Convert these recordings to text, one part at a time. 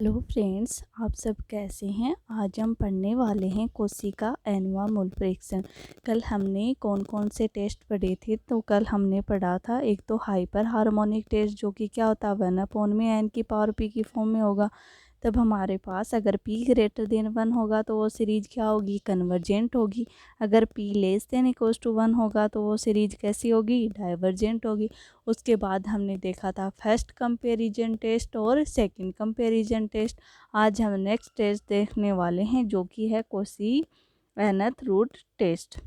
Hello friends, आप सब कैसे हैं। आज हम पढ़ने वाले हैं कोशिका एनोवा मूल परीक्षण। कल हमने कौन कौन से टेस्ट पढ़े थे। तो कल हमने पढ़ा था एक तो हाइपर हार्मोनिक टेस्ट, जो कि क्या होता है 1/n की पावर p की फॉर्म में होगा। तब हमारे पास अगर p ग्रेटर देन 1 होगा तो वो सीरीज क्या होगी, कन्वर्जेंट होगी। अगर p less than equals to 1 होगा तो वो सीरीज कैसी होगी, डाइवर्जेंट होगी। उसके बाद हमने देखा था फर्स्ट कंपैरिजन टेस्ट और सेकंड कंपैरिजन टेस्ट। आज हम नेक्स्ट टेस्ट देखने वाले हैं, जो कि है कोशी nth रूट टेस्ट।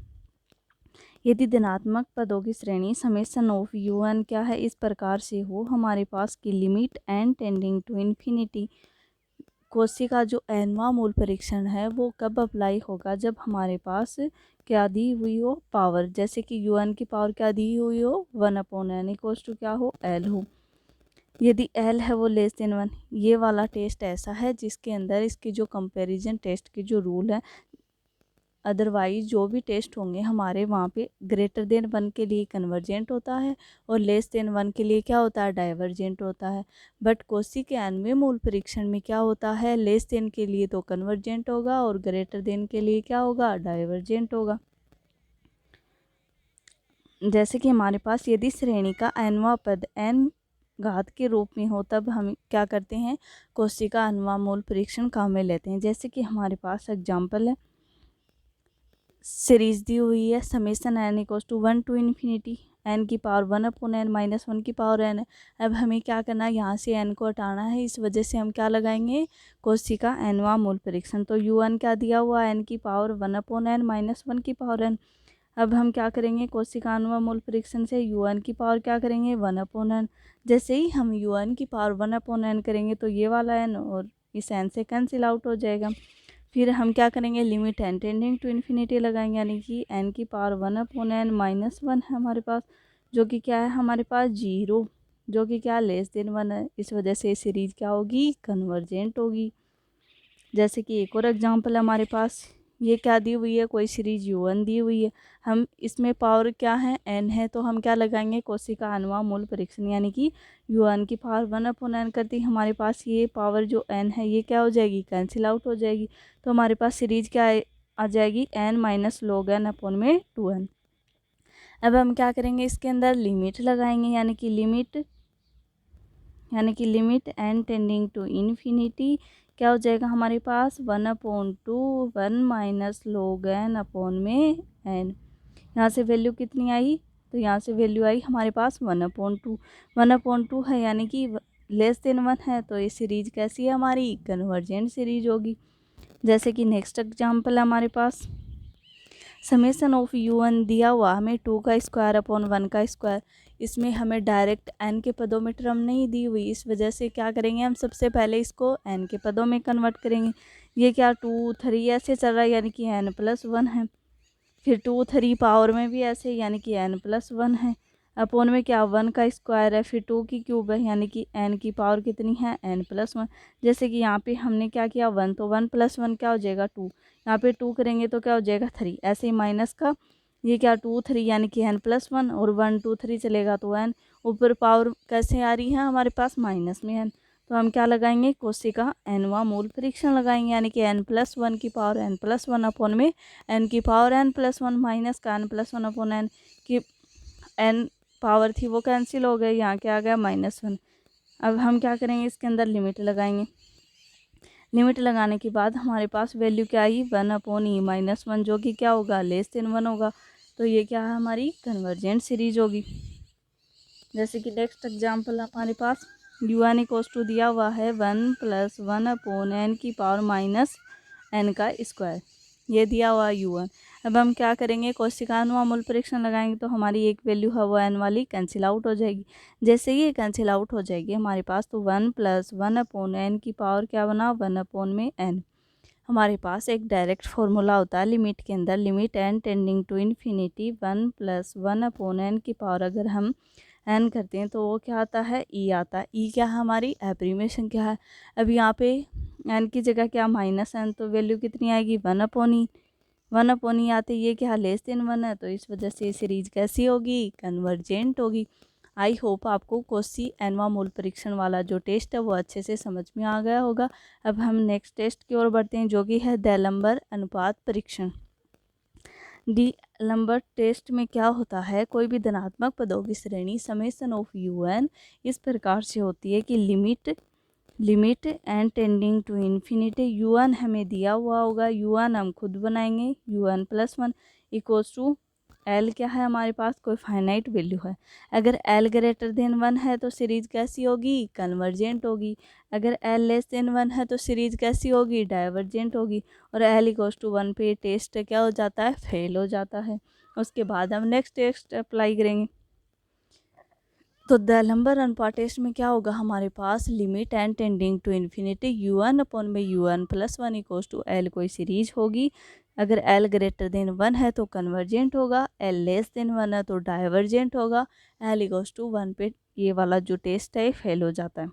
यदि धनात्मक पदों की श्रेणी समेशन ऑफ un क्या है, इस प्रकार से हो हमारे पास की limit n tending to infinity. Cauchy का जो एनवा मूल परीक्षण है वो कब अप्लाई होगा, जब हमारे पास क्या दी हुई हो, पावर। जैसे कि un की पावर क्या दी हुई हो, 1/n इक्वल्स टू क्या हो, l हो। यदि l है वो लेस देन 1। ये वाला टेस्ट ऐसा है जिसके अंदर इसकी जो कंपैरिजन टेस्ट की जो रूल है, अदरवाइज जो भी टेस्ट होंगे हमारे वहाँ पे ग्रेटर देन 1 के लिए कन्वर्जेंट होता है और लेस देन 1 के लिए क्या होता है, डाइवर्जेंट होता है। बट कोशी के 9वें मूल परीक्षण में क्या होता है, लेस देन के लिए तो कन्वर्जेंट होगा और ग्रेटर देन के लिए क्या होगा, डाइवर्जेंट होगा। जैसे कि हमारे पास यदि श्रेणी का nवां पद n घात के रूप में हो, तब हम क्या करते हैं, कोशी का nवां मूल परीक्षण काम में लेते हैं। जैसे कि हमारे पास एग्जाम्पल है, सीरीज दी हुई है summation n equals to 1 to infinity n की पावर 1/n माइनस 1 की पावर n है। अब हमें क्या करना है, यहाँ से n को हटाना है, इस वजह से हम क्या लगाएंगे, कोशी का nवां मूल परीक्षण। तो un क्या दिया हुआ है, n की पावर 1/n माइनस 1 की पावर n। अब हम क्या करेंगे, कोशी का nवां मूल परीक्षण से un की पावर क्या करेंगे, 1/n। जैसे ही हम un की पावर 1/n करेंगे तो ये वाला n और इस n से कैंसिल आउट हो जाएगा। फिर हम क्या करेंगे, limit n tending to infinity लगाएंगे, यानी कि n की पावर 1/n माइनस 1 है हमारे पास, जो कि क्या है हमारे पास 0, जो कि क्या लेस देन 1 है। इस वजह से सीरीज क्या होगी, कन्वर्जेंट होगी। जैसे कि एक और एग्जांपल है हमारे पास, ये क्या दी हुई है, कोई सीरीज u1 दी हुई है, हम इसमें पावर क्या है, n है, तो हम क्या लगाएंगे, कोशी का nवां मूल परीक्षण, यानी कि u1 की पावर 1/n करती हमारे पास ये पावर जो n है ये क्या हो जाएगी, कैंसिल आउट हो जाएगी। तो हमारे पास सीरीज क्या आ जाएगी, n minus log n upon में 2n। अब हम क्या करेंगे, इसके अंदर लिमिट लगाएंगे, यानी कि limit n tending to infinity क्या हो जाएगा हमारे पास, 1/2 1 माइनस log n अपॉन में n। यहाँ से वैल्यू कितनी आई, तो यहाँ से वैल्यू आई हमारे पास 1/2। 1/2 है, यानी कि लेस देन 1 है, तो ये सीरीज कैसी है हमारी, कन्वर्जेंट सीरीज होगी। जैसे कि नेक्स्ट एग्जाम्पल है हमारे पास, समेशन ऑफ u1 दिया हुआ हमें 2 का स्क्वायर अपॉन 1 का स्क्वायर। इसमें हमें डायरेक्ट n के पदों में टर्म नहीं दी हुई, इस वजह से क्या करेंगे, हम सबसे पहले इसको n के पदों में कन्वर्ट करेंगे। ये क्या 2 3 ऐसे चल रहा है, यानी कि n+1 है। फिर 2 3 पावर में भी ऐसे, यानी कि n+1 है। अपॉन में क्या 1 का स्क्वायर है, फिर 2 की क्यूब है, यानी कि n की पावर कितनी है, n+1। जैसे कि यहाँ पे हमने क्या किया 1, तो 1+1 क्या हो जाएगा 2। यहाँ पे 2 करेंगे तो क्या हो जाएगा 3। ऐसे ही माइनस का ये क्या 2 3, यानी कि n+1, और 1 2 3 चलेगा तो n। ऊपर पावर कैसे आ रही है हमारे पास, माइनस में n। तो हम क्या लगाएंगे, कोशी का nवां मूल परीक्षण लगाएंगे, यानी कि n+1 की पावर n+1 अपॉन में n की पावर n+1 माइनस का n+1 अपॉन n की n पावर थी वो कैंसिल हो गई, यहाँ क्या आ गया -1। अब हम क्या करेंगे, इसके अंदर लिमिट लगाएंगे। लिमिट लगाने के बाद हमारे पास वैल्यू क्या आई, 1/e-1, जो कि क्या होगा, लेस देन 1 होगा। तो ये क्या है, हमारी कन्वर्जेंट सीरीज होगी। जैसे कि नेक्स्ट एग्जाम्पल हमारे पास u1 इक्वल्स टू दिया हुआ है 1+1/n की पावर -n का स्क्वायर, ये दिया हुआ u1। अब हम क्या करेंगे, कोशिकानुमा मूल परीक्षण लगाएंगे, तो हमारी एक वैल्यू है वो n वाली कैंसिल आउट हो जाएगी। जैसे ही ये कैंसिल आउट हो जाएगी हमारे पास, तो 1+1/n की पावर क्या बना, 1 में n। हमारे पास एक डायरेक्ट फार्मूला होता है लिमिट के अंदर, limit n tending to infinity 1+1/n की पावर अगर हम n करते हैं तो वो क्या आता है, e आता है। e क्या है, हमारी एप्रीमेशन क्या है। अब यहाँ पे n की जगह क्या -n, तो वैल्यू कितनी आएगी, 1/e आते, ये क्या लेस देन 1 है, तो इस वजह से सीरीज कैसी होगी, कन्वर्जेंट होगी। आई होप आपको कॉची एनवा मूल परीक्षण वाला जो टेस्ट है वो अच्छे से समझ में आ गया होगा। अब हम नेक्स्ट टेस्ट की ओर बढ़ते हैं, जो कि है डेलम्बर अनुपात परीक्षण। डेलम्बर टेस्ट में क्या होता है, कोई भी धनात्मक पदों की श्रेणी समेशन ऑफ un इस प्रकार से होती है कि limit and tending to infinity. un हमें दिया हुआ होगा, un हम खुद बनाएंगे, un plus 1 equals to L क्या है हमारे पास, कोई फाइनाइट वैल्यू है। अगर एल ग्रेटर देन 1 है तो सीरीज कैसी होगी, कन्वर्जेंट होगी। अगर एल लेस देन 1 है तो सीरीज कैसी होगी, डाइवर्जेंट होगी। और एल इक्वल्स टू 1 पे टेस्ट क्या हो जाता है, फेल हो जाता है। उसके बाद हम नेक्स्ट टेस्ट अप्लाई करेंगे। तो डेलम्बर अनुपात टेस्ट में क्या होगा हमारे पास, limit and tending to infinity un upon में un plus 1 equals to L कोई सीरीज होगी। अगर एल ग्रेटर देन 1 है तो कन्वर्जेंट होगा, एल लेस देन 1 है तो डाइवर्जेंट होगा। एल इक्वल्स टू 1 पे ये वाला जो टेस्ट है फेल हो जाता है।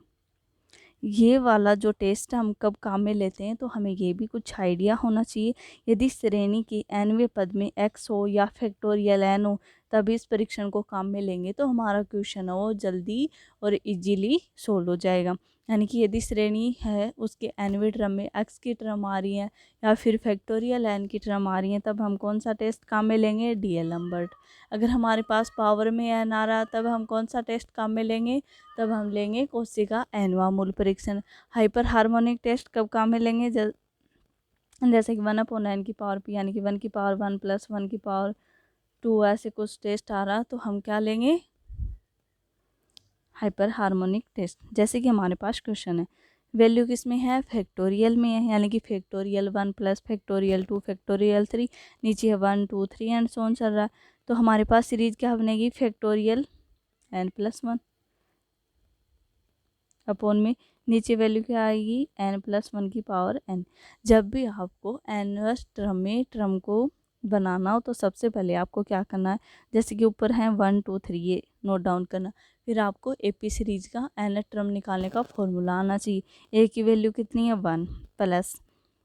ये वाला जो टेस्ट हम कब काम में लेते हैं, तो हमें ये भी कुछ आइडिया होना चाहिए। यदि श्रेणी की nवें पद में x हो या फैक्टोरियल n हो, तभी इस परीक्षण को काम में लेंगे तो हमारा क्वेश्चन है वो जल्दी और इजीली सोल्व हो जाएगा। यानी कि यदि श्रेणी है उसके nवें टर्म में x की टर्म आ रही है या फिर फैक्टोरियल n की टर्म आ रही है, तब हम कौन सा टेस्ट काम में लेंगे, डीएलम्बर्ट। अगर हमारे पास पावर में n आ रहा तब हम कौन सा टेस्ट काम में लेंगे, तब हम लेंगे कॉची का एनवा मूल परीक्षण। हाइपर हार्मोनिक टेस्ट कब काम में लेंगे, जैसे कि 1/n की पावर p यानी कि 1 की पावर 1 प्लस 1 की पावर 2 ऐसे कुछ टेस्ट आ रहा तो हम क्या लेंगे, हाइपर हार्मोनिक टेस्ट। जैसे कि हमारे पास क्वेश्चन है, वैल्यू किस में है, फैक्टोरियल में है, यानी कि फैक्टोरियल 1 प्लस फैक्टोरियल 2 फैक्टोरियल 3, नीचे है 1 2 3 एंड सो ऑन चल रहा है। तो हमारे पास सीरीज क्या बनेगी, फैक्टोरियल n प्लस 1 अपॉन में नीचे वैल्यू क्या आएगी, n प्लस 1 की पावर n। जब भी आपको एनवस टर्म में टर्म को बनाना हो तो सबसे पहले आपको क्या करना है, जैसे कि ऊपर है 1 2 3 ये नोट डाउन करना। फिर आपको एपी सीरीज का एन टर्म निकालने का फॉर्मूला आना चाहिए। ए की वैल्यू कितनी है 1 प्लस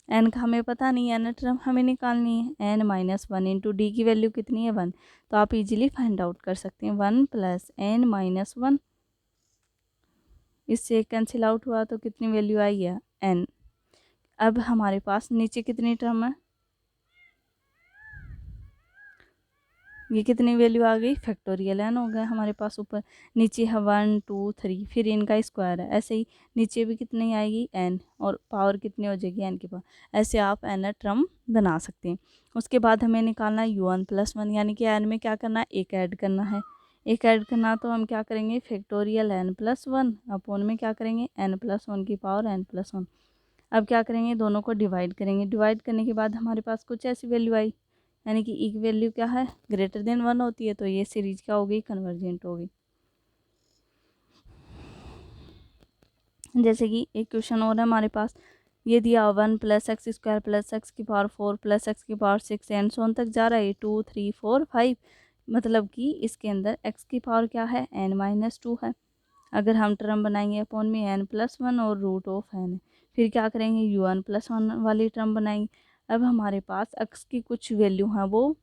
एन का हमें पता नहीं है, एन टर्म हमें निकालनी है, एन माइनस 1 इंटू डी की वैल्यू कितनी है 1। तो आप इजीली फाइंड आउट कर सकते हैं, 1 प्लस एन माइनस 1, इससे कैंसिल आउट हुआ तो कितनी वैल्यू आई है, n। अब हमारे पास नीचे कितनी टर्म है, ये कितनी वैल्यू आ गई, फैक्टोरियल n हो गया हमारे पास। ऊपर नीचे है 1 2 3 फिर इनका स्क्वायर है, ऐसे ही नीचे भी कितनी आएगी n, और पावर कितनी हो जाएगी n की पावर। ऐसे आप n टर्म बना सकते हैं। उसके बाद हमें निकालना है u1 प्लस 1, यानी कि n में क्या करना है, एक ऐड करना है। एक ऐड करना तो हम क्या करेंगे, फैक्टोरियल n प्लस 1 अपॉन में क्या करेंगे, n प्लस 1 की पावर n प्लस 1। अब क्या करेंगे, दोनों को डिवाइड करेंगे। डिवाइड करने के बाद हमारे पास कुछ ऐसी वैल्यू आई, यानी कि एक वैल्यू क्या है, ग्रेटर देन 1 होती है, तो ये सीरीज क्या होगी, कन्वर्जेंट होगी। जैसे कि एक क्वेश्चन और है हमारे पास, ये दिया 1 plus x square plus x की पावर 4 प्लस एक्स की पावर 6 एंड सो ऑन तक जा रहा है, 2 3 4 5। मतलब कि इसके अंदर x की पावर क्या है, n माइनस 2 है। अगर हम टर्म बनाएंगे अपॉन में n प्लस 1 और रूट ऑफ n, फिर क्या करेंगे, u1 प्लस 1 वाली टर्म बनाएंगे। अब हमारे पास x की कुछ वैल्यू हैं वो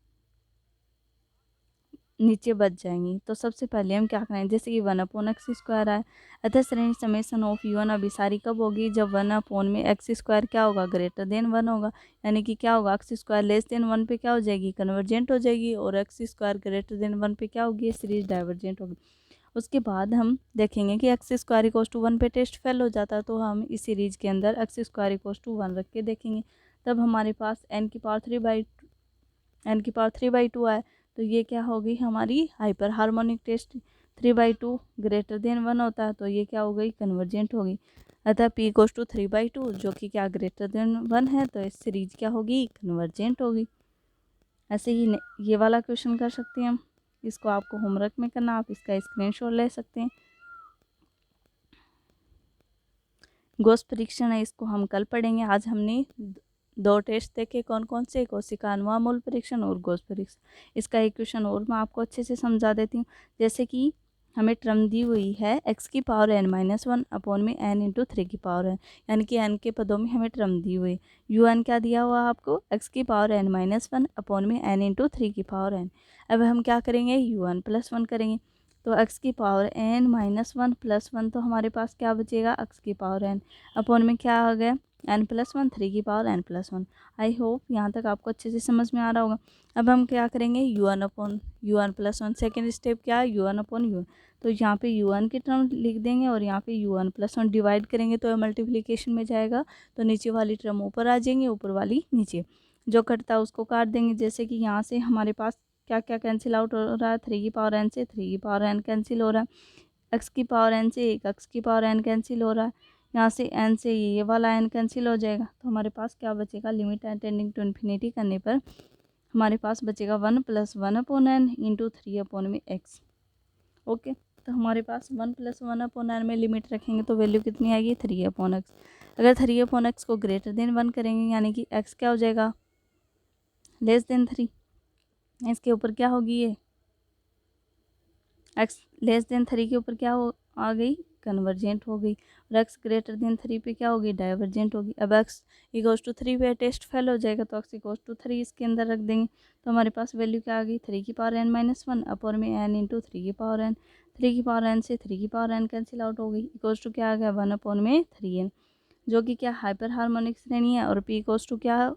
नीचे बच जाएंगी, तो सबसे पहले हम क्या करेंगे, जैसे कि 1 अपॉन एक्स स्क्वायर है, अतः श्रेणी समेसन ऑफ u1 अभिसारी कब होगी, जब 1 अपॉन में एक्स स्क्वायर क्या होगा, ग्रेटर देन 1 होगा। यानी कि क्या होगा, एक्स स्क्वायर लेस देन 1 पे क्या हो जाएगी, कन्वर्जेंट हो जाएगी, और एक्स स्क्वायर ग्रेटर देन 1 पे क्या होगी, सीरीज डाइवर्जेंट होगी। उसके बाद हम देखेंगे कि एक्स स्क्वायर इक्वल्स टू 1 पे टेस्ट फेल हो जाता है, तो हम इस सीरीज के अंदर एक्स स्क्वायर इक्वल्स टू 1 रख के देखेंगे। तब हमारे पास n की पावर 3/2 आए, तो ये क्या होगी हमारी hyper harmonic test. 3/2 greater than 1 होता है, तो ये क्या हो गई, कन्वर्जेंट होगी। अतः p इक्वल्स टू 3/2 जो कि क्या ग्रेटर देन 1 है, तो इस सीरीज क्या होगी, कन्वर्जेंट होगी। ऐसे ही ये वाला क्वेश्चन कर सकते हैं हम, इसको आपको होमवर्क में करना, आप इसका स्क्रीनशॉट ले सकते हैं। गॉस परीक्षण है, इसको हम कल पढ़ेंगे। आज हमने 2 टेस्ट देखे, कौन कौन से, कोशिका अनुवा मूल परीक्षण और गॉस परीक्षण। इसका एक क्वेश्चन और मैं आपको अच्छे से समझा देती हूँ। जैसे कि हमें टर्म दी हुई है x की पावर n माइनस 1 अपॉन में n इंटू 3 की पावर n, यानी कि n के पदों में हमें टर्म दी हुई है। un क्या दिया हुआ है आपको, x की पावर n माइनस 1 अपॉन में n इंटू 3 की पावर n। अब हम क्या करेंगे, un प्लस 1 करेंगे, तो x की पावर n माइनस 1 प्लस 1, तो हमारे पास क्या बचेगा x की पावर n अपॉन में क्या आ गया n प्लस 1, 3 की power n plus 1। I hope यहाँ तक आपको अच्छे से समझ में आ रहा होगा। अब हम क्या करेंगे u1 upon u1 plus 1, second step क्या है u1 अपॉन u1, तो यहाँ पे u1 की टर्म लिख देंगे और यहाँ पे u1 प्लस 1 डिवाइड करेंगे तो मल्टीप्लिकेशन में जाएगा, तो नीचे वाली टर्म ऊपर आ जाएंगे, ऊपर वाली नीचे, जो कटता है उसको काट देंगे। जैसे कि यहाँ से हमारे पास क्या क्या कैंसिल आउट हो रहा है, 3 की पावर n से 3 की पावर n कैंसिल हो रहा है, x की पावर n से एक x की पावर n कैंसिल हो रहा है, यहाँ से n से ये वाला n कैंसिल हो जाएगा, तो हमारे पास क्या बचेगा, लिमिट टेंडिंग टू इन्फिनिटी करने पर हमारे पास बचेगा 1 plus 1 upon n into 3 upon में x। ओके, तो हमारे पास 1 प्लस 1 अपॉन n में लिमिट रखेंगे तो वैल्यू कितनी आएगी, 3 अपॉन x। अगर 3 अपॉन x को ग्रेटर देन 1 करेंगे यानी कि x क्या हो जाएगा, लेस देन 3, इसके ऊपर क्या होगी, ये x लेस देन 3 के ऊपर क्या हो आ गई, कन्वर्जेंट हो गई, और x ग्रेटर देन 3 पे क्या होगी, डाइवर्जेंट होगी। अब x इक्वल्स टू 3 पे टेस्ट फेल हो जाएगा तो x इक्वल्स टू 3 इसके अंदर रख देंगे, तो हमारे पास वैल्यू क्या आ गई, 3 की पावर n माइनस 1 अपॉन में n इंटू 3 की पावर n, 3 की पावर n से 3 की पावर n कैंसिल आउट हो गई, इक्वल्स टू क्या आ गया, 1 अपॉन में 3n, जो कि क्या हाइपर हार्मोनिक श्रेणी है, और p इक्वल्स टू क्या है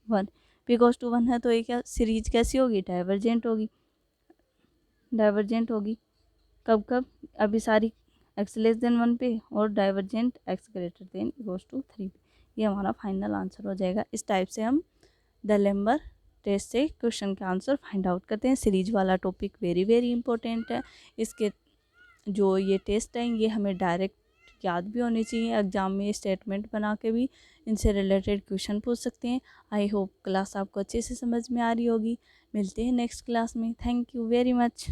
1, p इक्वल्स टू 1 है तो ये क्या सीरीज कैसी होगी, डाइवर्जेंट होगी, डाइवर्जेंट होगी कब कब, अभी सारी x लेस देन 1 पे और divergent x greater than equals to 3 पे। ये हमारा फाइनल आंसर हो जाएगा। इस टाइप से हम दलेम्बर टेस्ट से क्वेश्चन का आंसर फाइंड आउट करते हैं। सीरीज वाला टॉपिक वेरी वेरी इंपॉर्टेंट है, इसके जो ये टेस्ट हैं ये हमें डायरेक्ट याद भी होनी चाहिए, एग्जाम में स्टेटमेंट बना के भी इनसे रिलेटेड क्वेश्चन पूछ सकते हैं। आई होप क्लास आपको अच्छे से समझ में आ रही होगी। मिलते हैं नेक्स्ट क्लास में। Thank you very much.